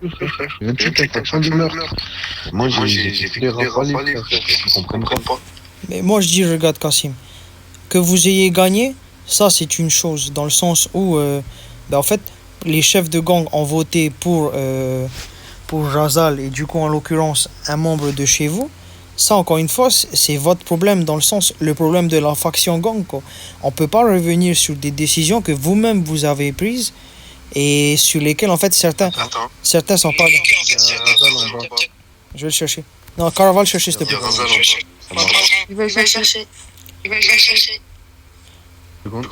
frère. Je viens de chuter, fraction du meurtre. Moi, j'ai fait les rafales, frère. Ils comprennent pas. Mais moi je dis, regarde Kassim, que vous ayez gagné, ça c'est une chose, dans le sens où, en fait, les chefs de gang ont voté pour Razal et du coup en l'occurrence un membre de chez vous. Ça encore une fois, c'est votre problème, dans le sens, le problème de la faction gang, quoi. On peut pas revenir sur des décisions que vous-même vous avez prises et sur lesquelles en fait certains sont pas. Razal en bas. Je vais le chercher. Non, Cara va le chercher s'il te Il y plaît. a Razal en bas. Ça marche. Je vais le chercher. Seconde.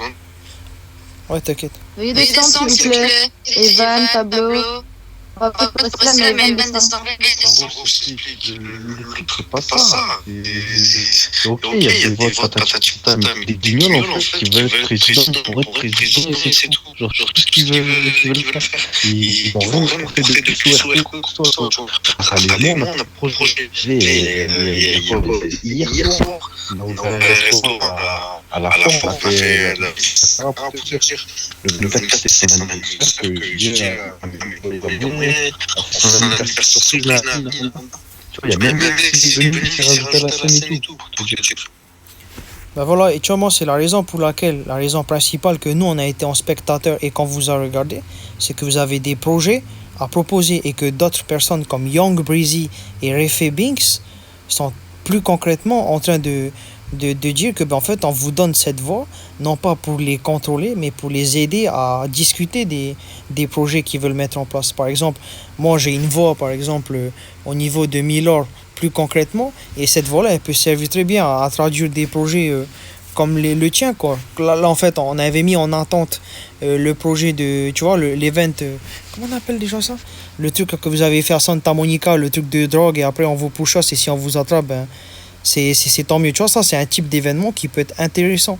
Ouais, t'inquiète. Veuillez descendre, s'il vous plaît. Evan, Pablo. On va peut-être rester là, mais Evan descend. En gros, le truc, c'est pas ça. C'est ok, il y a des votes patati patata, mais des guignols, en fait, qui veulent être président pour être président, et c'est tout. Genre, tout ce qu'ils veulent faire. Ils vont rien porter de plus sous quoi que ce soit. Ça, les mots, on a projet. Hier soir, on a ouvert un resto à la fin, on a fait le fait que c'est son anniversaire que je dis son anniversaire surprise là. Tu vois, il y a même qui est venu faire ajouter la scène et tout. Ben voilà, et tu vois, moi, c'est la raison la raison principale que nous, on a été en spectateur et qu'on vous a regardé, c'est que vous avez des projets à proposer et que d'autres personnes comme Young Breezy et Refe Binks sont plus concrètement en train de dire que, en fait, on vous donne cette voix, non pas pour les contrôler, mais pour les aider à discuter des projets qu'ils veulent mettre en place. Par exemple, moi, j'ai une voix, par exemple, au niveau de Milor, plus concrètement, et cette voix-là, elle peut servir très bien à traduire des projets comme le tien, quoi. Là, en fait, on avait mis en attente le projet de, tu vois, l'event, comment on appelle déjà ça? Le truc que vous avez fait à Santa Monica, le truc de drogue, et après on vous push et si on vous attrape, ben, c'est tant mieux. Tu vois, ça, c'est un type d'événement qui peut être intéressant.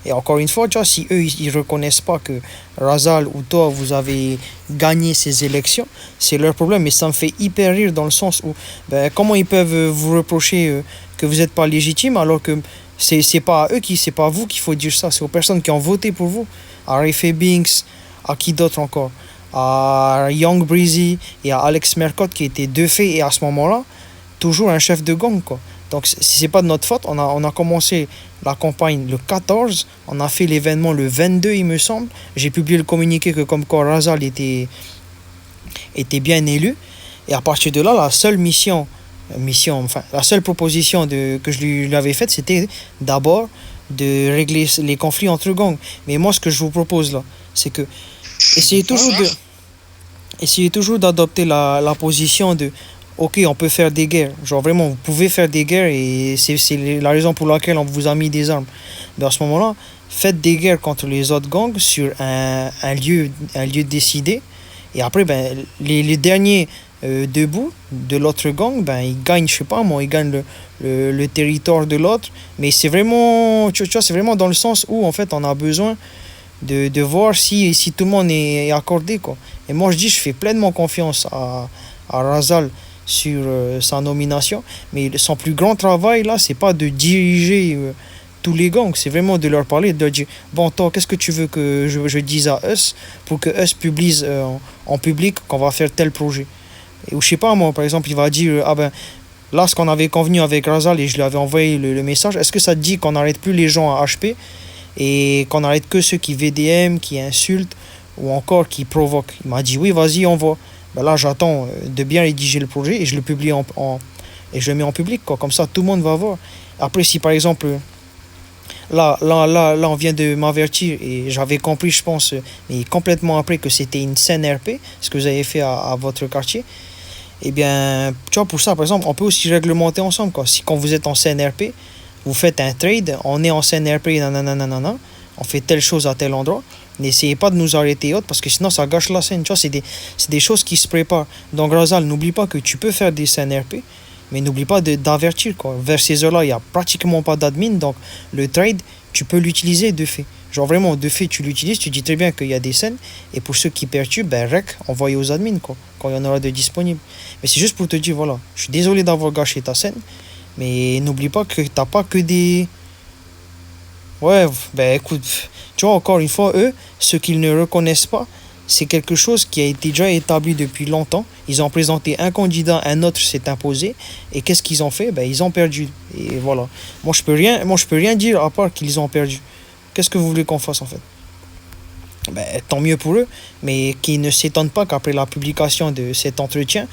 Et encore une fois, tu vois, si eux, ils reconnaissent pas que Razal ou toi, vous avez gagné ces élections, c'est leur problème. Mais ça me fait hyper rire dans le sens où, ben, comment ils peuvent vous reprocher que vous n'êtes pas légitime alors que c'est pas à eux c'est pas à vous qu'il faut dire ça, c'est aux personnes qui ont voté pour vous. À Refe Binks, à qui d'autre encore? À Young Breezy et à Alex Mercott qui étaient deux faits et à ce moment-là, toujours un chef de gang, quoi. Donc si c'est pas de notre faute, on a commencé la campagne le 14, on a fait l'événement le 22 il me semble. J'ai publié le communiqué que comme quoi Razal était bien élu. Et à partir de là, la seule proposition que je lui avais faite, c'était d'abord de régler les conflits entre gangs. Mais moi, ce que je vous propose là, c'est que essayez toujours d'adopter la position de ok, on peut faire des guerres. Genre vraiment, vous pouvez faire des guerres et c'est la raison pour laquelle on vous a mis des armes. Mais à ce moment-là, faites des guerres contre les autres gangs sur un lieu décidé. Et après, ben, les derniers debout de l'autre gang, ben, ils gagnent, je sais pas moi, ils gagnent le territoire de l'autre. Mais c'est vraiment, tu vois, c'est vraiment dans le sens où en fait on a besoin de voir si tout le monde est accordé, quoi. Et moi je dis, je fais pleinement confiance à Razal sur sa nomination, mais son plus grand travail là, c'est pas de diriger tous les gangs, c'est vraiment de leur parler, de leur dire bon, toi, qu'est-ce que tu veux que je dise à Us pour que Us publie en public qu'on va faire tel projet. Et, ou je sais pas moi, par exemple, il va dire ah ben là, ce qu'on avait convenu avec Razal et je lui avais envoyé le message, est-ce que ça te dit qu'on n'arrête plus les gens à HP et qu'on arrête que ceux qui VDM, qui insultent ou encore qui provoquent? Il m'a dit oui, vas-y, on va. Ben là, j'attends de bien rédiger le projet et je le publie et je le mets en public, quoi. Comme ça, tout le monde va voir. Après, si par exemple, là, on vient de m'avertir et j'avais compris, je pense, mais complètement après que c'était une scène RP, ce que vous avez fait à votre quartier. Eh bien, tu vois, pour ça, par exemple, on peut aussi réglementer ensemble, quoi. Si quand vous êtes en scène RP, vous faites un trade, on est en scène RP, nanana, on fait telle chose à tel endroit. N'essayez pas de nous arrêter autres parce que sinon ça gâche la scène. Tu vois, c'est des choses qui se préparent. Donc Razal, n'oublie pas que tu peux faire des scènes RP, mais n'oublie pas d'avertir, quoi. Vers ces heures-là, il n'y a pratiquement pas d'admin, donc le trade, tu peux l'utiliser de fait. Genre vraiment, de fait, tu l'utilises, tu dis très bien qu'il y a des scènes, et pour ceux qui perturbent, ben rec, envoyez aux admins, quoi, quand il y en aura de disponibles. Mais c'est juste pour te dire, voilà, je suis désolé d'avoir gâché ta scène, mais n'oublie pas que t'as pas que des... Ouais, ben écoute, tu vois, encore une fois, eux, ce qu'ils ne reconnaissent pas, c'est quelque chose qui a été déjà établi depuis longtemps. Ils ont présenté un candidat, un autre s'est imposé. Et qu'est-ce qu'ils ont fait? Ben, ils ont perdu. Et voilà. Moi, je peux rien dire à part qu'ils ont perdu. Qu'est-ce que vous voulez qu'on fasse en fait? Ben, tant mieux pour eux, mais qu'ils ne s'étonnent pas qu'après la publication de cet entretien,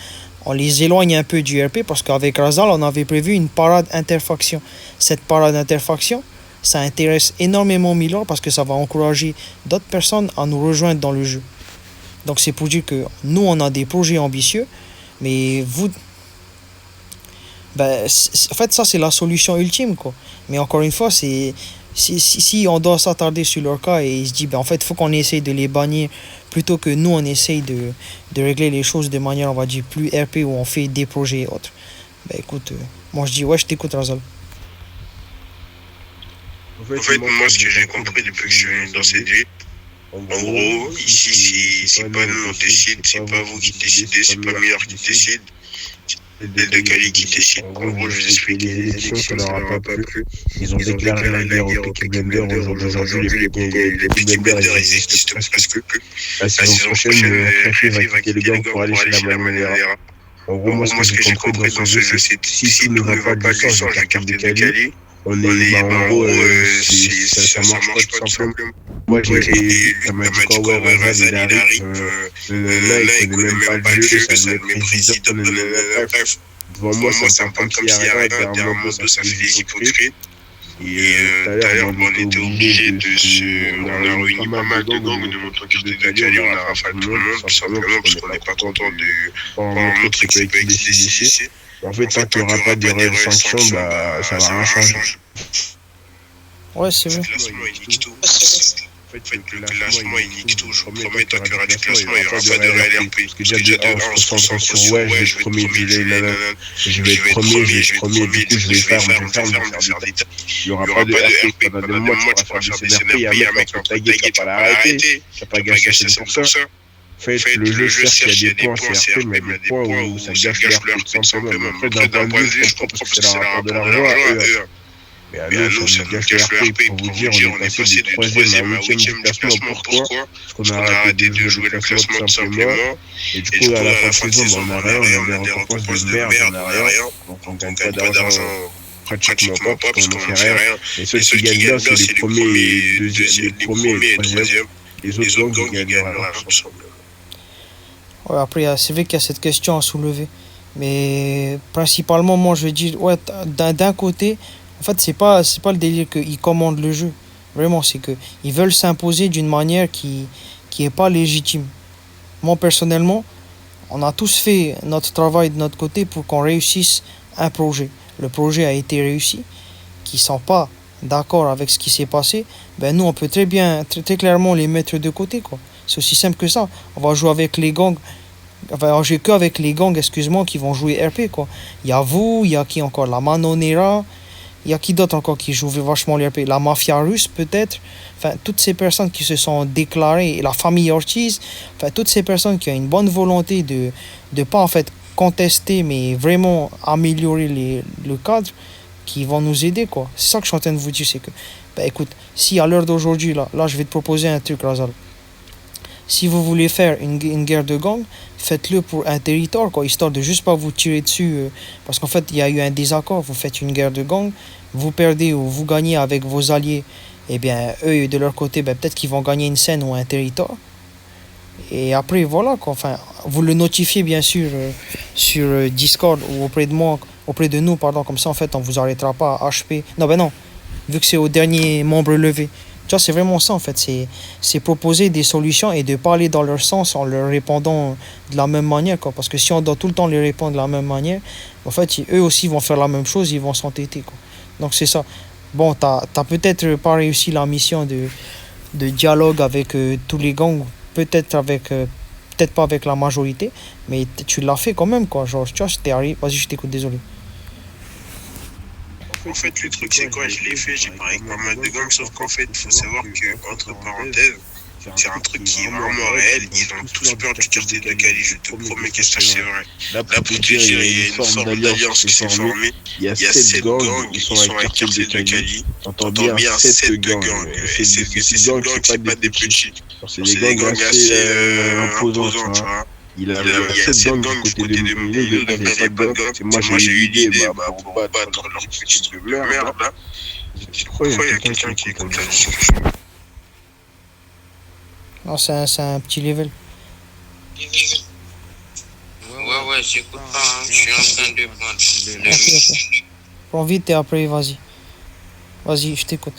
on les éloigne un peu du RP parce qu'avec Razal, on avait prévu une parade interfaction. Cette parade interfaction, ça intéresse énormément Milor parce que ça va encourager d'autres personnes à nous rejoindre dans le jeu. Donc c'est pour dire que nous, on a des projets ambitieux, mais vous... Ben, en fait, ça, c'est la solution ultime, quoi. Mais encore une fois, si on doit s'attarder sur leur cas et il se dit, ben, en fait, il faut qu'on essaye de les bannir plutôt que nous, on essaye de régler les choses de manière, on va dire, plus RP où on fait des projets et autres. Ben, écoute, moi, je dis, ouais, je t'écoute, Razal. En fait, moi, ce que j'ai compris depuis que je suis dans cette vie, en gros, ici, c'est pas nous on décide, c'est pas vous qui décidez, c'est pas Meilleur qui décide, c'est le de Cali qui décide. En gros, je vous explique, les élections, ça leur a pas plu. Ils ont déclaré la guerre au Peaky Blender. Aujourd'hui, les Peaky Blenders existent presque plus. La saison prochaine, Fifi va quitter le gang pour aller chez la Manera. En gros, moi, ce que j'ai compris dans ce jeu, c'est si tout ne va pas du sens, la carte de Cali, on est, en gros, ça marche pas tout simplement. Moi, j'ai été, ça m'a dit quoi, ouais, Razal, il arrive, là, il connaît même pas le jeu, ça le met président, bref. Devant moi, ça me comme s'il y a rien, derrière moi, ça fait des hypocrites. Et tout à l'heure, on était obligé de se... On a réuni pas mal de gangs de notre côté de Cali, on a rafalé tout le monde, tout simplement, parce qu'on n'est pas content de montrer que c'est pas qui décide ici. En fait, tant qu'il n'y aura pas de réelles sanctions, bah, ça va rien changer. Ouais, c'est vrai. Le classement, il nique tout. En fait, le classement, il nique tout. Je vous promets, tant qu'il y aura du classement, il n'y aura pas de réel RP. Parce que déjà, de 1, on se concentre sur ouais, je vais être premier, je vais être premier, du coup, je vais faire des tas. Il n'y aura pas de RP pendant 2 mois, tu pourras faire des scénarios. Il y a un mec en tagué, tu vas pas l'arrêter. Tu vas pas gâcher ça pour ça. En fait, le jeu, certes, il y a des points, c'est RP, mais il y a des points où ça gâche l'RP, tout simplement. Après, d'un point de vue, je comprends parce que c'est la rapport de l'argent à eux. Mais à nous, ça nous gâche le RP. Pour vous dire, on est passé du 3e à 8e du classement. Pourquoi? Parce qu'on a arrêté de jouer le classement tout simplement. Et du coup, à la fin de saison, on a rien, on a des récompenses de merde, on a rien. Donc on gagne pas d'argent pratiquement pas parce qu'on ne fait rien. Et ceux qui gagnent bien, c'est les premiers et 3e. Les autres gangs, ils gagnent rien, tout simplement. Ouais, après, c'est vrai qu'il y a cette question à soulever. Mais principalement, moi, je veux dire, ouais, d'un côté, en fait, c'est pas le délire qu'ils commandent le jeu. Vraiment, c'est que ils veulent s'imposer d'une manière qui est pas légitime. Moi, personnellement, on a tous fait notre travail de notre côté pour qu'on réussisse un projet. Le projet a été réussi. Qui sont pas d'accord avec ce qui s'est passé, ben nous, on peut très clairement les mettre de côté, quoi. C'est aussi simple que ça. On va jouer avec les gangs. Enfin, j'ai qu'avec les gangs, excuse-moi, qui vont jouer RP, quoi. Il y a vous, il y a qui encore? La Manonera. Il y a qui d'autre encore qui joue vachement les RP? La mafia russe, peut-être. Enfin, toutes ces personnes qui se sont déclarées, la famille Ortiz. Enfin, toutes ces personnes qui ont une bonne volonté de pas, en fait, contester, mais vraiment améliorer le cadre, qui vont nous aider, quoi. C'est ça que je suis en train de vous dire, c'est que, ben, écoute, si à l'heure d'aujourd'hui, là, je vais te proposer un truc, Razal. Si vous voulez faire une guerre de gang, faites-le pour un territoire, quoi, histoire de juste pas vous tirer dessus. Parce qu'en fait, il y a eu un désaccord. Vous faites une guerre de gang, vous perdez ou vous gagnez avec vos alliés. Eh bien, eux, de leur côté, ben, peut-être qu'ils vont gagner une scène ou un territoire. Et après, voilà, quoi. Enfin, vous le notifiez, bien sûr, sur Discord ou auprès de nous, pardon. Comme ça, en fait, on vous arrêtera pas à HP. Non, ben non, vu que c'est au dernier membre levé. Tu vois, c'est vraiment ça, en fait. C'est proposer des solutions et de pas aller dans leur sens en leur répondant de la même manière, quoi. Parce que si on doit tout le temps les répondre de la même manière, en fait, eux aussi vont faire la même chose, ils vont s'entêter, quoi. Donc, c'est ça. Bon, t'as peut-être pas réussi la mission de dialogue avec tous les gangs, peut-être pas avec la majorité, mais tu l'as fait quand même, quoi. Genre, tu vois, j'étais arrivé. Vas-y, je t'écoute, désolé. En fait, le truc, c'est quoi? Je l'ai fait, j'ai parlé avec pas mal de gangs, sauf qu'en fait, il faut savoir que, entre parenthèses, C'est un truc qui est vraiment réel. Ils ont tous peur du quartier de Cali. Je te promets que ça, c'est vrai. Là, pour te dire, il y a une forme d'alliance qui s'est formée. Il y a 7 gangs qui sont avec le quartier de Cali. T'entends bien 7 gangs. Et ces gangs, c'est pas des petits. C'est des gangs assez imposants, tu vois. Il y a 7 gangs du côté de Moulin, il n'y a pas de gangs. Moi, j'ai eu l'idée pour battre leur petite de merde, là. Je crois qu'il y a quelqu'un qui écoute la discussion. Non, c'est un petit level. Ouais, j'écoute pas, hein. Je suis en train de prendre Ok. Prends vite et après, vas-y. Vas-y, je t'écoute.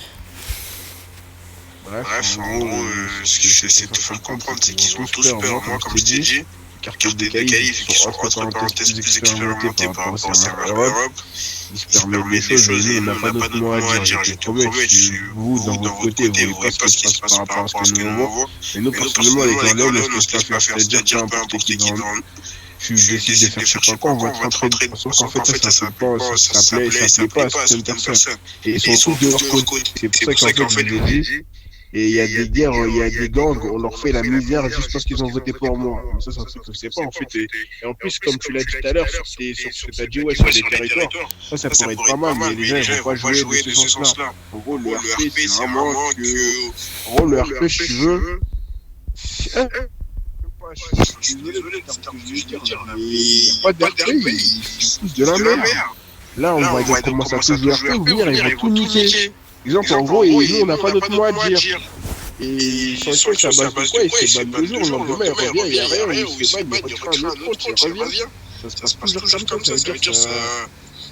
Bref, en gros, ce que j'essaie de te faire comprendre, c'est qu'ils ont tous peur. Moi, comme je t'ai dit, quartier de Cali, vu qu'ils sont entre parenthèses plus expérimentés par rapport au serveur Europe, ils se permettent des choses et on n'a pas d'autre mot à dire. Je te promets, vous, dans votre côté, vous ne voyez pas ce qui se passe par rapport à ce que nous voyons. Mais nous, personnellement, avec l'anglais, on ne se laisse pas faire. C'est-à-dire, peu importe qui devant nous, tu décides de faire je sais pas quoi, on va te rentrer dedans. Sauf qu'en fait, ça plaît pas à certaines personnes. Et ils sont tous de leur côté. C'est pour ça qu'en fait, je vous ai dit, et il y a des guerres, il y a des gangs, on leur fait la misère juste parce qu'ils ont voté pour moi. Ça, c'est un truc que je sais pas, en fait. Et en plus, comme tu l'as dit tout à l'heure, sur ce que tu as dit, ouais, sur les territoires, ça pourrait être pas mal, mais les gens, ils vont pas jouer de ce sens-là. En gros, le RP, c'est vraiment que, en gros, le RP, si tu veux, je suis désolé de ce que je veux dire, mais il n'y a pas d'RP, ils sont tous de la merde. Là, on va commencer à tous jouer RP, ou bien ils vont tout niquer. Exemple, en gros, et nous, on n'a pas d'autre mot à dire. Et ils sont sûrs que ça base de quoi? Ils se battent 2 jours, le lendemain, il revient, il n'y a rien, il se bat, il retire un autre compte, il revient. Ça se passe toujours comme ça, ça veut dire ça.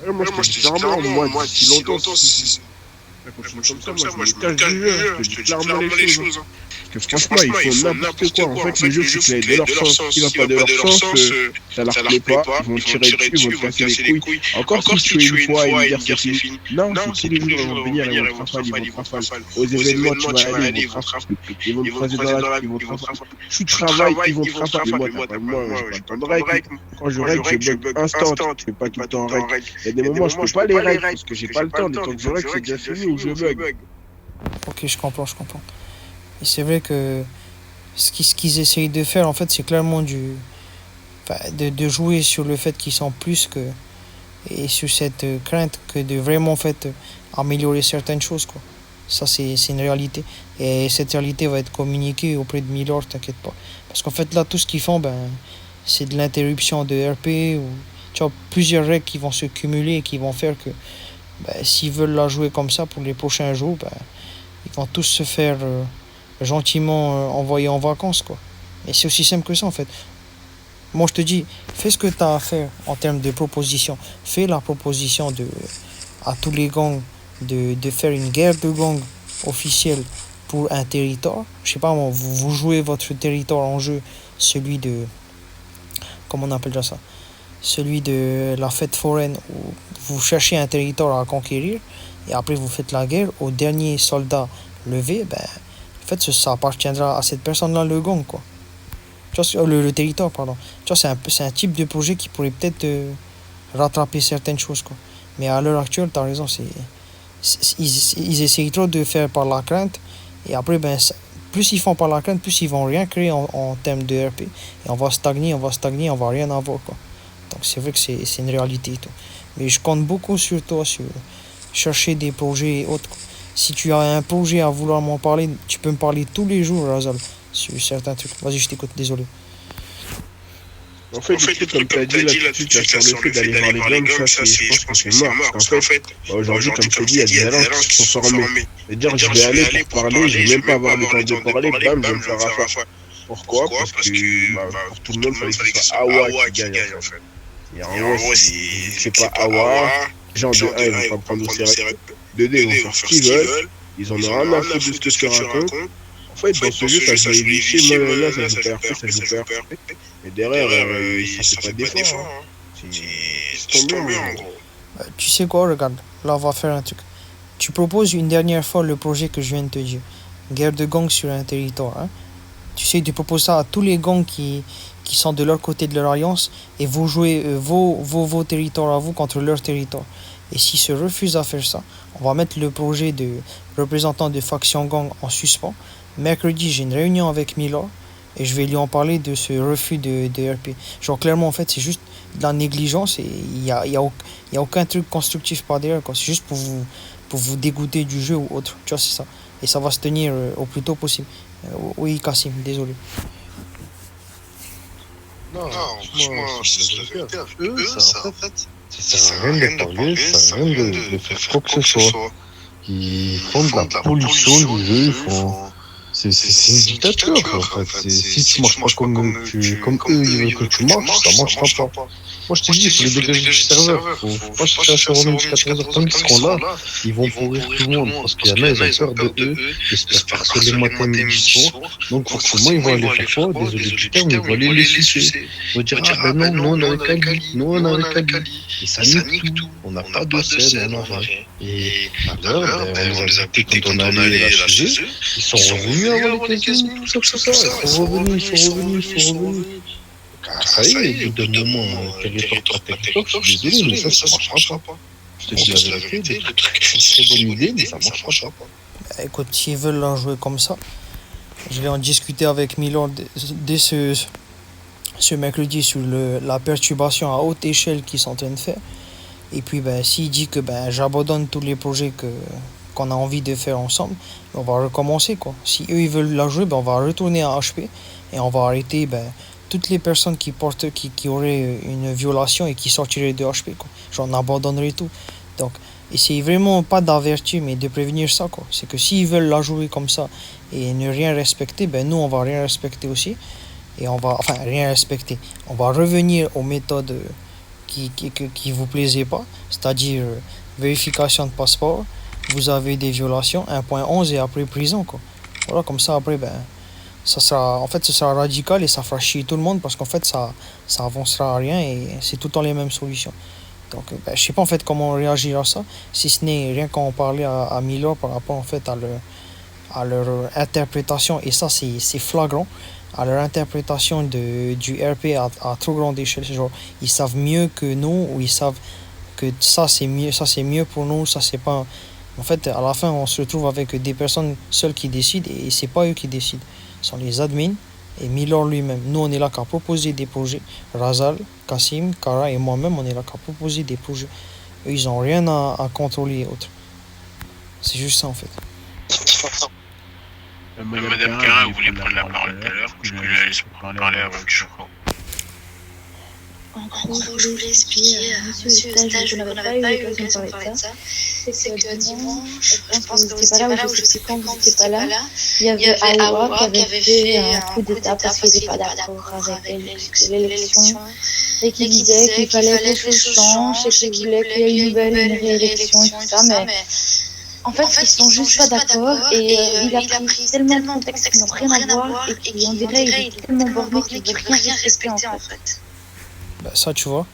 Moi, je te dis clairement, moi, d'ici longtemps, si ça continue comme ça, moi, je me cache du jeu, je te dis clairement les choses. Parce que franchement, ils font n'importe quoi. En fait, le jeu, c'est que de leur sens, qui va pas de leur sens, ça leur plaît pas, ils vont tirer dessus, ils vont te casser les couilles. Encore si tu es une fois et une guerre, c'est fini. Non, c'est tous les jours, ils vont venir, ils vont te rafale. Aux événements, tu vas aller, ils vont te rafale. Ils vont te croiser dans la rue, ils vont te rafale. Tu travailles, ils vont te rafale. Moi, j'ai pas de règles. Quand je règle, je bug instant. Je fais pas tout le temps règle. Il y a des moments où je peux pas les règles parce que j'ai pas le temps. Les temps que je règle, c'est déjà fini ou je bug. Ok, je comprends. Et c'est vrai que ce qu'ils essayent de faire, en fait, c'est clairement de jouer sur le fait qu'ils sont plus que... Et sur cette crainte que de vraiment, en fait, améliorer certaines choses, quoi. Ça, c'est une réalité. Et cette réalité va être communiquée auprès de Milord, t'inquiète pas. Parce qu'en fait, là, tout ce qu'ils font, c'est de l'interruption de RP, ou tu vois, plusieurs règles qui vont se cumuler et qui vont faire que s'ils veulent la jouer comme ça pour les prochains jours, ils vont tous se faire... gentiment envoyé en vacances, quoi. Et c'est aussi simple que ça, en fait. Moi, je te dis, fais ce que tu as à faire en termes de proposition. Fais la proposition à tous les gangs de faire une guerre de gangs officielle pour un territoire. Je sais pas, moi, vous jouez votre territoire en jeu, celui de... Comment on appelle ça? Celui de la fête foraine, où vous cherchez un territoire à conquérir, et après vous faites la guerre au dernier soldat levé, en fait, ça appartiendra à cette personne-là, le gang, quoi. Tu vois, le territoire, pardon. Tu vois, c'est un type de projet qui pourrait peut-être rattraper certaines choses, quoi. Mais à l'heure actuelle, tu as raison, ils essayent trop de faire par la crainte. Et après, plus ils font par la crainte, plus ils vont rien créer en termes de RP. Et on va stagner, on va rien avoir, quoi. Donc c'est vrai que c'est une réalité, tout. Mais je compte beaucoup sur toi, sur chercher des projets et autres, quoi. Si tu as un projet à vouloir m'en parler, tu peux me parler tous les jours, Razal, sur certains trucs. Vas-y, je t'écoute, désolé. En fait, le truc, comme tu as dit là, tout de suite, sur le fait d'aller voir les gangs, ça, je pense que c'est mort. Parce qu'en fait, aujourd'hui, comme je t'ai dit, il y a des alliances qui sont formées. C'est-à-dire, je vais aller pour parler, je vais même pas avoir le temps de parler, bam, je vais me faire rafale. Pourquoi? Parce que pour tout le monde, il fallait que ce soit Awa qui gagne, en fait. Et en gros, si c'est pas Awa, genre de 1, ils vont pas prendre au sérieux. De 2, ils vont faire ce qu'ils veulent. Ils en ont rien à foutre de ce que tu racontes. En fait, dans ce jeu, ça se vérifie, moi, là, ça joue pas RP, ça joue pas RP. Mais derrière, ça fait pas d'effort. C'est tombé, en gros. Tu sais quoi, regarde, là, on va faire un truc. Tu proposes une dernière fois le projet que je viens de te dire. Guerre de gangs sur un territoire, hein. Tu sais, tu proposes ça à tous les gangs qui sont de leur côté de leur alliance, et vous jouez vos territoires à vous contre leur territoire. Et s'ils se refusent à faire ça, on va mettre le projet de représentant de faction gang en suspens, mercredi, j'ai une réunion avec Mila et je vais lui en parler de ce refus de RP. Genre, clairement, en fait, c'est juste de la négligence et il y a aucun truc constructif par derrière, quoi. C'est juste pour vous dégoûter du jeu ou autre. Tu vois, c'est ça. Et ça va se tenir au plus tôt possible. Oui, Kassim, désolé. Non, franchement, c'est la vérité. Eux, Ça, en fait, ça sert à rien de parler, ça sert à rien de faire quoi que ce soit. Ils font de la pollution du jeu, ils font. C'est une dictature, en fait. Si tu marches pas comme eux, ils veulent que tu marches, ça marchera pas. Moi, je te dis, il faut les dégager du serveur. Faut pas chercher à se revenir jusqu'à 13h. Tant qu'ils seront là, ils vont pourrir tout le monde. Parce qu'il y en a, ils ont peur de eux. Ils se perdent parce que les matins, midi, soir. Donc, forcément, ils vont aller faire quoi? Désolé du terme, ils vont aller les sucer. Ils vont dire, ah ben non, nous, on avait Kali. Nous, on avait Kali. Et ça nique tout. On n'a pas de scène, on n'a rien. Et à l'heure, on les a butés quand on allait là chez eux. Ils sont revenus avant les casinos, tout ça. Ils sont revenus. Ah, ça y est, au bout d'un moment, territoire par territoire, je suis désolé, mais ça marchera pas. Je te dis la vérité, le truc, c'est une très bonne idée, mais ça marchera pas. Bah, écoute, s'ils veulent la jouer comme ça, je vais en discuter avec Milan dès ce mercredi sur la perturbation à haute échelle qu'ils sont en train de faire. Et puis, ben, s'il dit que j'abandonne tous les projets qu'on a envie de faire ensemble, on va recommencer, quoi. Si eux ils veulent la jouer, on va retourner à HP et on va arrêter toutes les personnes qui auraient une violation et qui sortiraient de HP, quoi. Genre, on abandonnerait tout. Donc, essayez vraiment pas d'avertir, mais de prévenir ça, quoi. C'est que s'ils veulent la jouer comme ça et ne rien respecter, nous, on va rien respecter aussi. Et rien respecter. On va revenir aux méthodes qui vous plaisaient pas, c'est-à-dire vérification de passeport, vous avez des violations, 1.11 et après prison, quoi. Voilà, comme ça, après, ce sera radical et ça fera chier tout le monde parce qu'en fait, ça avancera à rien et c'est tout le temps les mêmes solutions. Donc, je sais pas en fait comment réagir à ça, si ce n'est rien qu'en parler à Miller par rapport en fait à leur interprétation, et ça c'est flagrant, à leur interprétation du RP à trop grande échelle. Genre, ils savent mieux que nous, ou ils savent que ça c'est mieux pour nous, ça c'est pas. En fait, à la fin, on se retrouve avec des personnes seules qui décident, et c'est pas eux qui décident. Ce sont les admins et Miller lui-même. Nous, on est là qu'à proposer des projets. Razal, Kassim, Kara et moi-même, on est là qu'à proposer des projets. Eux, ils ont rien à contrôler et autres. C'est juste ça, en fait. Madame Kara voulait prendre la parole tout à l'heure, je peux la laisser parler avant que je crois. En gros, je voulais expliquer à Monsieur Eustache, je n'avais pas eu l'occasion de parler de ça. C'est que dimanche, je pense que vous n'étiez pas là, ou je sais quand vous n'étiez pas là, il y avait Aoua qui avait fait un coup d'état parce qu'il n'était pas d'accord avec l'élection et qui disait qu'il fallait que les choses changent et qu'il voulait qu'il y ait une réélection et tout ça, mais en fait, ils sont juste pas d'accord et il a pris tellement de contextes qui n'ont rien à voir et qui, on dirait, il est tellement borné qu'il ne veut rien respecter en fait. Ça, tu vois,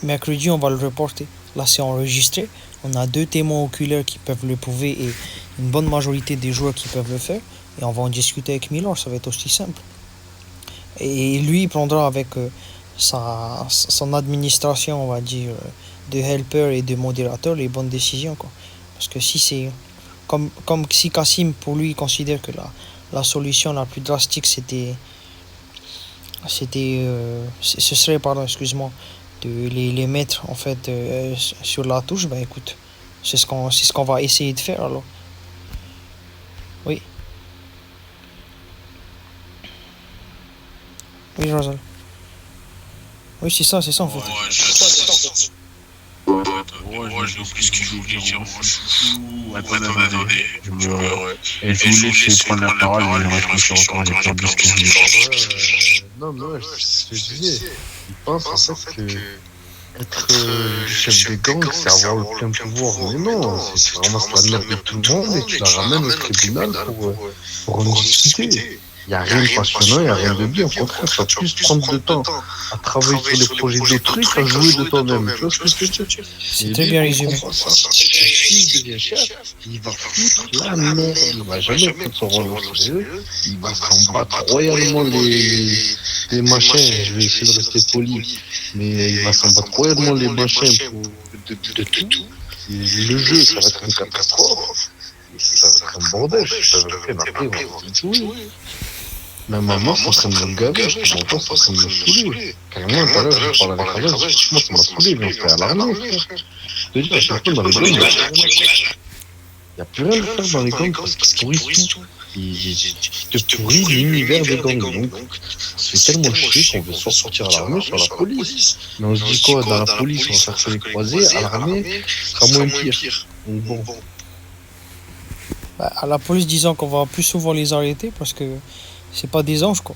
mercredi, on va le reporter. Là, c'est enregistré. On a 2 témoins oculaires qui peuvent le prouver et une bonne majorité des joueurs qui peuvent le faire. Et on va en discuter avec Miller, ça va être aussi simple. Et lui, il prendra avec son administration, on va dire, de helper et de modérateur, les bonnes décisions, quoi. Parce que si c'est... Comme si Kassim, pour lui, il considère que la solution la plus drastique, ce serait, excuse-moi, de les mettre en fait sur la touche. Écoute, c'est ce qu'on va essayer de faire alors. Oui, Razal. Oui, c'est ça en fait. J'ai oublié ce que je voulais dire, mon chouchou. Attendez. Et je vous laisse prendre la parole, mais je réfléchis encore à l'époque de ce que je voulais dire. Non, c'est ce que je disais. Ils pensent en fait que être chef de gang, c'est avoir le plein pouvoir. Mais non, c'est vraiment la merde de tout le monde et tu la ramènes au tribunal pour en discuter. Il n'y a rien de passionnant, il n'y a rien de bien. Au contraire, ça va plus prendre de temps à travailler sur les projets d'autrui qu'à jouer de toi-même. Tu vois ce que je veux dire? C'est très bien résumé. S'il devient chef, il va foutre la merde. Il ne va jamais prendre son rôle au sérieux. Il va s'en battre royalement les machins. Je vais essayer de rester poli. Mais il va s'en battre royalement les machins de tout. Le jeu, ça va être une catastrophe. ça va être un bordel. Ça va être après, on va se tuer. Ma maman, c'est en train de me gaver, je comprends pas, c'est en train de me saouler. Carrément, tout à l'heure, je parlais avec la veste, moi, ça m'a saoulé, mais on fait à l'armée, frère. Je te dis, à chaque fois, dans les gangs, il n'y a plus rien à faire dans les gangs parce qu'ils pourrissent tout. Ils te pourrissent l'univers des gangs. Donc, ça fait tellement chier qu'on veut soit sortir à l'armée, soit à la police. Mais on se dit quoi, dans la police, on va faire ça les croisés, à l'armée, ça sera moins pire. Donc bon. Bah, à la police disant qu'on va plus souvent les arrêter parce que c'est pas des anges quoi.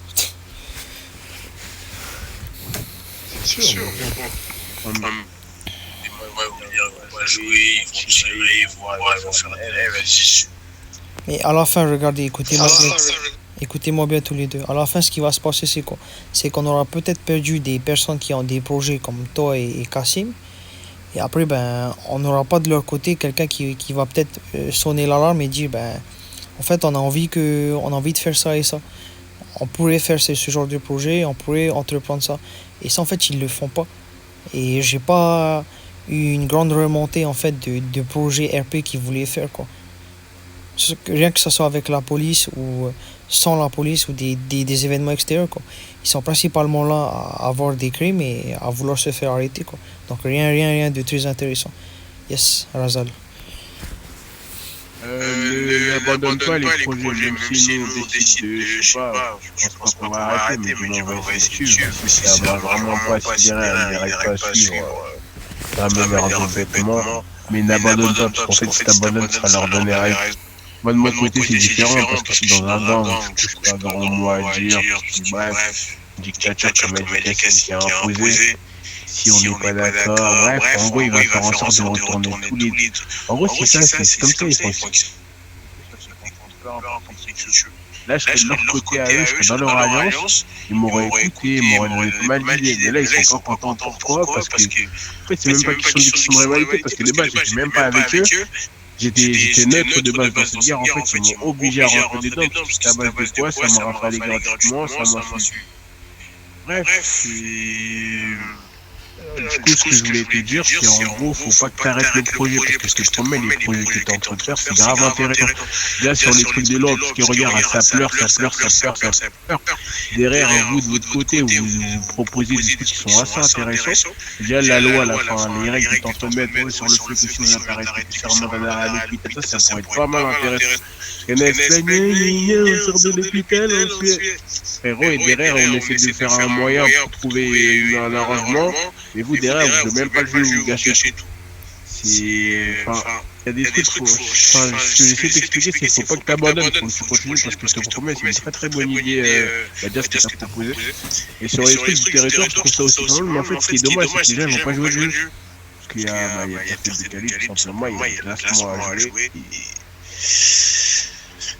C'est sûr. On va jouer, ils vont tirer, ils vont faire vas-y. Mais à la fin, regardez, écoutez-moi bien tous les deux. À la fin, ce qui va se passer, c'est quoi? C'est qu'on aura peut-être perdu des personnes qui ont des projets comme toi et Kassim. Et après, ben, on n'aura pas de leur côté quelqu'un qui va peut-être sonner l'alarme et dire, ben, en fait, on a envie de faire ça et ça. On pourrait faire ce genre de projet, on pourrait entreprendre ça. Et ça, en fait, ils le font pas. Et j'ai pas eu une grande remontée, en fait, de projets RP qu'ils voulaient faire, quoi. Rien que ce soit avec la police ou sans la police ou des événements extérieurs, quoi. Ils sont principalement là à avoir des crimes et à vouloir se faire arrêter, quoi. Donc rien de très intéressant. Yes, Razal. N'abandonne pas les projets, même si nous on décide de, je sais pas, je pense pas qu'on va arrêter, mais on va essayer de suivre. Si ça va vraiment pas accélérer, on n'arrive pas à suivre, ça va me vers des vêtements, mais n'abandonne pas, parce qu'en fait, si t'abandonnes, ça va leur donner raison. Moi, de mon côté, c'est différent, parce que je suis dans un gang, je suis pas grand mot à dire, bref, dictature comme l'éducation qui a imposé. Si on n'est pas d'accord, bref, en gros, il va faire en sorte de retourner tous les... En gros, c'est ça, c'est comme ça, ils font. Là, je serais de leur côté à eux, je serais dans leur alliance, ils m'auraient écouté, ils m'auraient donné pas mal d'idées. Mais là, ils sont pas contents. Pourquoi? Parce que, en fait, c'est même pas question de question de rivalité, parce que de base, j'étais même pas avec eux. J'étais neutre de base dans cette guerre, en fait, ils m'ont obligé à rentrer dedans, parce que c'était à base de quoi, ça m'aura fallu gratuitement, ça m'a su. Bref, du coup, ce que je voulais te dire, c'est en gros, faut pas que t'arrêtes le projet, parce que ce que je te promets, les projets que t'es en train de faire, c'est grave intéressant. Là, sur les trucs de l'ordre, parce que regarde, ça pleure. Derrière, vous, de votre côté, vous proposez des trucs qui sont assez intéressants. Déjà, la loi, les règles que t'es en train de mettre sur le truc aussi, on apparaît nécessairement dans la réalité, ça pourrait être pas mal intéressant. On sort de l'hôpital, frérot, et derrière, on essaie de faire un moyen pour trouver un arrangement. Mais vous, derrière, vous ne pouvez même pas le jouer, vous gâchez tout. Enfin, il y a des trucs, ce que j'essaie d'expliquer, c'est qu'il ne faut pas que tu abandonnes, faut que tu continues, parce que je te promets, c'est une très très bonne idée, déjà ce que tu as proposé. Et sur les trucs du territoire, je trouve ça aussi pas mal, mais en fait, ce qui est dommage, c'est que les gens ne vont pas jouer le jeu. Parce qu'il y a personne de qualité, tout simplement, il y a des classements à jouer.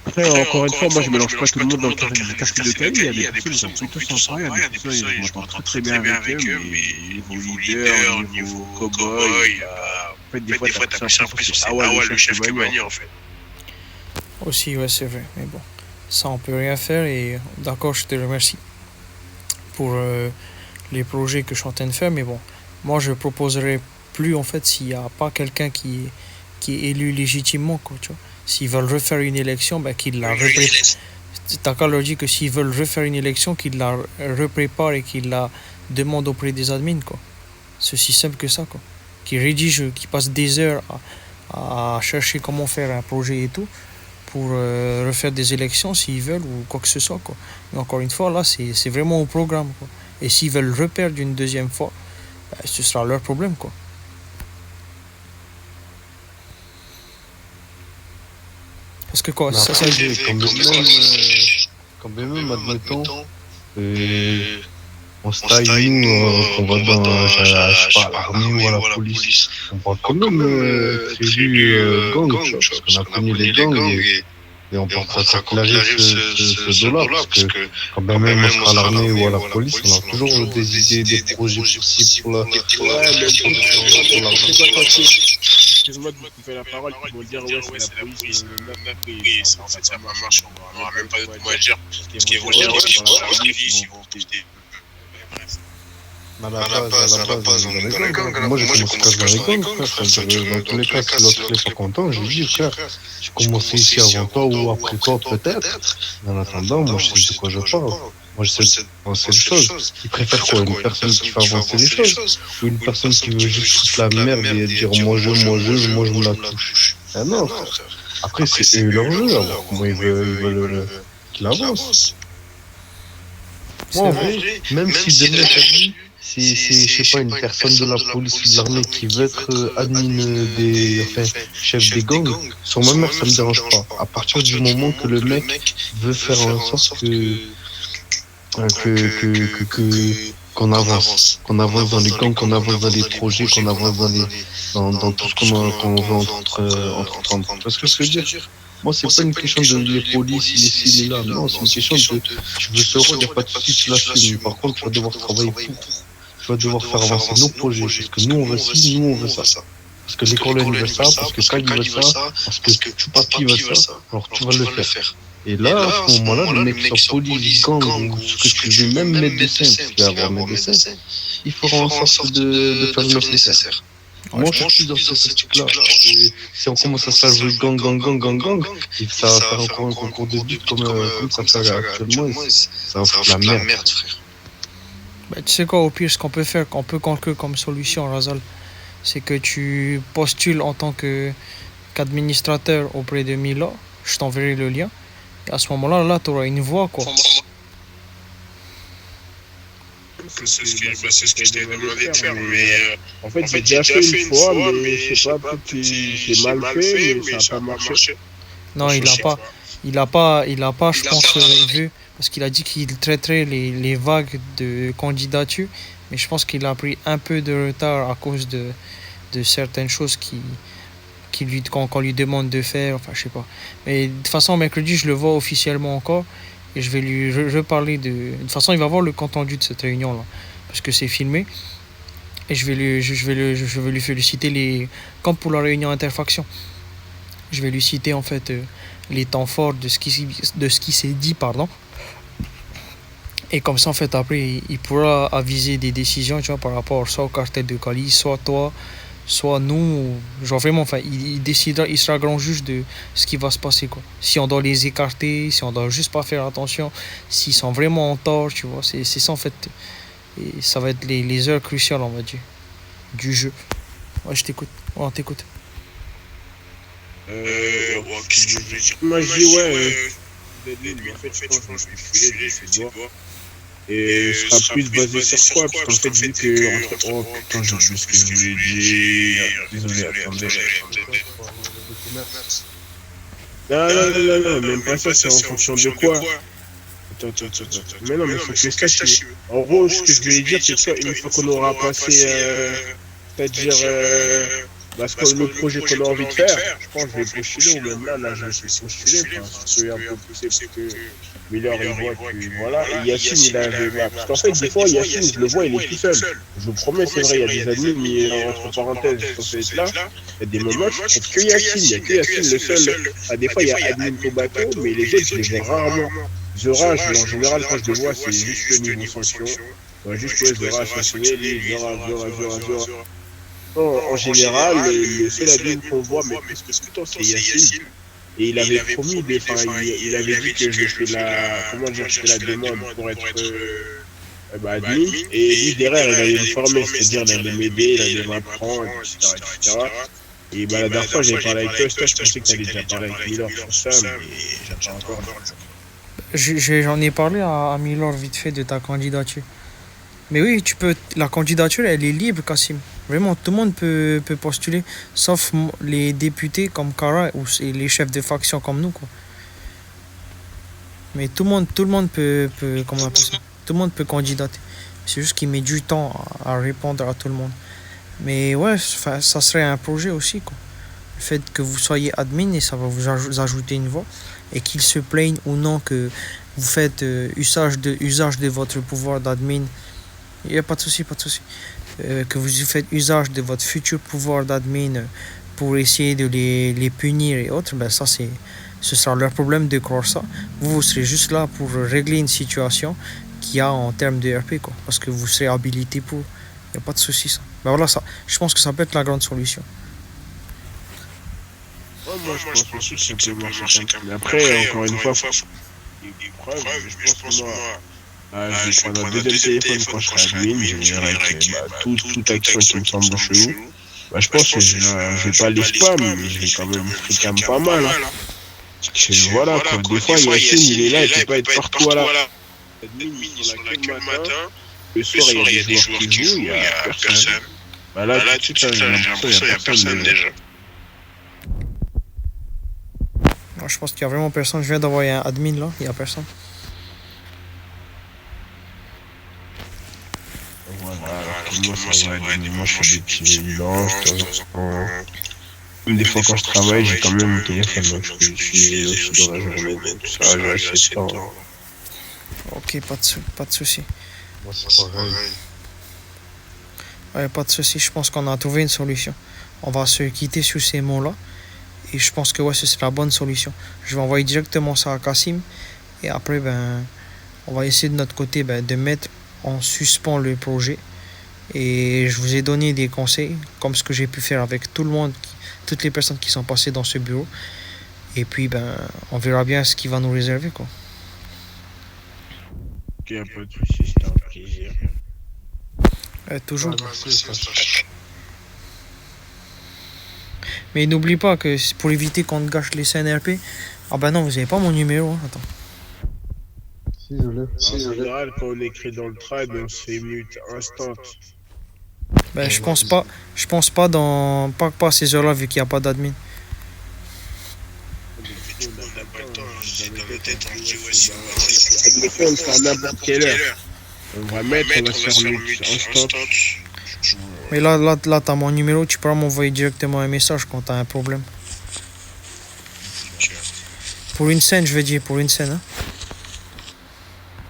Après, encore une fois, moi je mélange pas tout le monde dans le casque de Cali, il y a des personnes qui sont plutôt sympas, il y a des personnes, je m'entends très bien avec eux, mais niveau leader, niveau cowboy, en fait, des fois t'as l'impression que c'est le chef que manie en fait. Aussi, ouais, c'est vrai, mais bon, ça on peut rien faire et d'accord, je te remercie pour les projets que je suis en train de faire, mais bon, moi je proposerais plus en fait s'il n'y a pas quelqu'un qui est élu légitimement, quoi, tu vois. S'ils veulent refaire une élection, ben qu'ils la repréparent. T'as qu'à leur dire que s'ils veulent refaire une élection, qu'ils la repréparent et qu'ils la demandent auprès des admins, quoi. C'est aussi simple que ça, quoi. Qu'ils rédigent, qu'ils passent des heures à chercher comment faire un projet et tout, pour refaire des élections s'ils veulent ou quoi que ce soit, quoi. Mais encore une fois, là, c'est vraiment au programme, quoi. Et s'ils veulent reperdre une deuxième fois, ben, ce sera leur problème, quoi. Parce que quoi, ça quand même, admettons, on se taille, nous, qu'on va dans, je sais pas, l'armée ou à la police, on va quand même être élu gang, parce qu'on a connu les gangs et on pense à clarifier ce dollar, parce que quand même on sera à l'armée ou à la police, on a toujours des idées, des projets possibles pour la... Excuse-moi de vous couper la parole, ils vont dire ouais c'est la police, en fait ça marche, on n'aura même pas de mot à dire, parce qu'ils vont dire dans la police, ils vont Mais à la base, on est dans les gangs. Moi, j'ai commencé dans les gangs, frère. C'est-à-dire, dans tous les cas, si l'autre n'est pas content, je lui dis, frère, j'ai commencé ici avant toi ou après toi, peut-être. Mais en attendant, moi, je sais de quoi je parle. Moi, j'essaie d'avancer les choses. Il préfère quoi? Une personne qui fait avancer les choses ou une personne qui veut juste foutre la merde et dire moi je me la touche? Ah non, frère. Après, c'est eux leur jeu. Alors, comment ils veulent qu'il avance? Moi, en vrai, même si demain, t'as vu, c'est, je sais pas, une personne de la police ou de l'armée qui veut être admin chef des gangs, sur ma mère, ça me dérange pas. À partir du moment que le mec veut faire en sorte qu'on avance dans les gangs, qu'on avance dans les projets, qu'on avance dans tout ce qu'on veut entreprendre. Parce que ce que je veux dire, moi, c'est pas une question de les polices, il est là. Non, c'est une question de tu veux ce rôle, il n'y a pas de souci, tu l'assumes. Par contre, tu vas devoir travailler pour. Tu vas devoir faire avancer nos projets. Parce que nous, on veut ci, nous, on veut ça. Parce que l'école, elle veut ça, parce que Kyle veut ça, parce que Papy veut ça. Alors, tu vas le faire. Et là, à ce moment-là, le mec soit police, gang, ou ce que tu veux, même médecin, parce qu'il va y avoir médecin, il fera en sorte de faire le nécessaire. Moi, je suis plus dans cette optique-là. Si on commence à se faire jouer gang, et ça va faire encore un concours de but comme ça fait actuellement, ça va faire de la merde, frère. Bah, tu sais quoi, au pire, ce qu'on peut faire, qu'on peut conclure comme solution, Razal, c'est que tu postules en tant qu'administrateur auprès de Mila. Je t'enverrai le lien. Et à ce moment-là, tu auras une voix, quoi. C'est ce que je t'ai demandé de faire, mais en fait, j'ai déjà fait une fois, mais je sais pas, peut-être j'ai mal fait, mais ça n'a pas marché. Non, il a pas, je pense, vu, parce qu'il a dit qu'il traiterait les vagues de candidatures, mais je pense qu'il a pris un peu de retard à cause de certaines choses qu'on lui demande de faire, enfin, je sais pas. Mais de toute façon, mercredi, je le vois officiellement encore. Et je vais lui reparler de toute façon, il va voir le compte rendu de cette réunion-là. Parce que c'est filmé. Et je vais lui féliciter comme pour la réunion interfaction. Je vais lui citer, en fait, les temps forts de ce qui s'est dit, pardon. Et comme ça, en fait, après, il pourra aviser des décisions, tu vois, par rapport soit au cartel de Cali, soit toi, soit nous, genre vraiment, enfin, il décidera, il sera grand juge de ce qui va se passer, quoi. Si on doit les écarter, si on doit juste pas faire attention, s'ils sont vraiment en tort, tu vois, c'est ça en fait. Et ça va être les heures cruciales, on va dire, du jeu. Ouais, je t'écoute. Ouais, on t'écoute. Qu'est-ce que je veux dire? Moi, je dis, en fait, je pense que je vais essayer de voir. Et ce sera plus basé sur quoi? Parce qu'en fait, vu que. Oh putain, j'ai oublié ce que je voulais dire. Désolé, attendez. Non, même pas ça, c'est en fonction de quoi? Attends. Mais non, mais faut que je cache. En gros, ce que je voulais dire, c'est qu'une fois qu'on aura passé. C'est-à-dire. Parce que le projet qu'on a envie de faire, je pense que je vais postuler, ou même là, je vais postuler. Enfin, je peux un peu pousser parce que Miller, il voit que voilà. Et Yacine, il avait. Parce qu'en fait, des fois, Yacine, je le vois, il est tout seul. Je vous promets, c'est vrai, il y a des amis, mais entre parenthèses, censé être là. Il y a des moments, je trouve que Yacine, il y a que Yacine le seul. Ah, des fois, il y a Admin au bateau, mais les autres, je les vois rarement. Zora, en général, quand je le vois, c'est juste le niveau sanction. Juste, Zora, sanctionné, Zora. En général, le seul admin qu'on voit, mais plus que tout, c'est Yacine. Et il avait promis, il avait dit que je fais la demande pour être admin. Et lui, derrière, il allait me former, c'est-à-dire, il allait m'aider, il allait m'apprendre, etc. Et la dernière fois, j'avais parlé avec toi, je pensais que tu avais déjà parlé avec Miller sur ça, mais j'attends encore. J'en ai parlé à Miller vite fait de ta candidature. Mais oui, la candidature, elle est libre, Kassim. Vraiment, tout le monde peut postuler, sauf les députés comme Kara ou les chefs de faction comme nous, quoi. Mais tout le monde peut comment on appelle ça? Tout le monde peut candidater. C'est juste qu'il met du temps à répondre à tout le monde. Mais ouais, ça serait un projet aussi, quoi. Le fait que vous soyez admin et ça va vous ajouter une voix. Et qu'ils se plaignent ou non que vous faites usage de votre pouvoir d'admin. Il n'y a pas de souci. Que vous faites usage de votre futur pouvoir d'admin pour essayer de les punir et autres, ça ce sera leur problème de croire ça. Vous serez juste là pour régler une situation qu'il y a en termes de RP, quoi. Parce que vous serez habilité pour. Il n'y a pas de souci, ça. Ben voilà, ça, je pense que ça peut être la grande solution. Ouais, moi, je pense aussi que ça peut marcher comme ça. Mais après, encore une fois, des preuves, je pense que moi, je vais prendre un deuxième téléphone quand je serai admin, je verrai que toute action qui me semble chelou, je pense que je vais pas les spam, mais je vais quand même fricam pas mal. Hein. Parce que voilà, quoi. Des fois, Yacine, il est là, il peut pas être partout à la admin, ils sont là que le matin. Le soir, il y a des joueurs qui jouent, il y a personne. Bah là, tout de suite, j'ai l'impression qu'il y a personne déjà. Moi, je pense qu'il y a vraiment personne. Je viens d'avoir un admin là, il n'y a personne. Voilà, moi, ça va être moi, je fais des petits évidences, des fois, quand je travaille, j'ai quand même mon téléphone, donc je peux l'utiliser aussi dans la journée, donc ça, je vais essayer de temps. Ok, pas de souci. Moi, c'est pareil. Ouais, pas de souci, je pense qu'on a trouvé une solution. On va se quitter sur ces mots-là. Et je pense que ouais, ce sera la bonne solution. Je vais envoyer directement ça à Kassim. Et après, ben, on va essayer de notre côté de mettre en suspens le projet. Et je vous ai donné des conseils, comme ce que j'ai pu faire avec tout le monde, toutes les personnes qui sont passées dans ce bureau. Et puis, ben, on verra bien ce qui va nous réserver, quoi. Ok, un peu de soucis, c'était un plaisir. Toujours. Ouais, Mais n'oublie pas que pour éviter qu'on te gâche les CNRP, ah ben non, vous avez pas mon numéro, hein. Attends. Si, je l'ai. En général, quand on écrit dans le tribe, on se fait mute instant. Ben, je pense pas pas à ces heures-là vu qu'il n'y a pas d'admin. Admettons, on sera à n'importe quelle heure. On va se faire mute instant. Mais là, t'as mon numéro, tu pourras m'envoyer directement un message quand t'as un problème. Pour une scène, je veux dire, pour une scène, hein.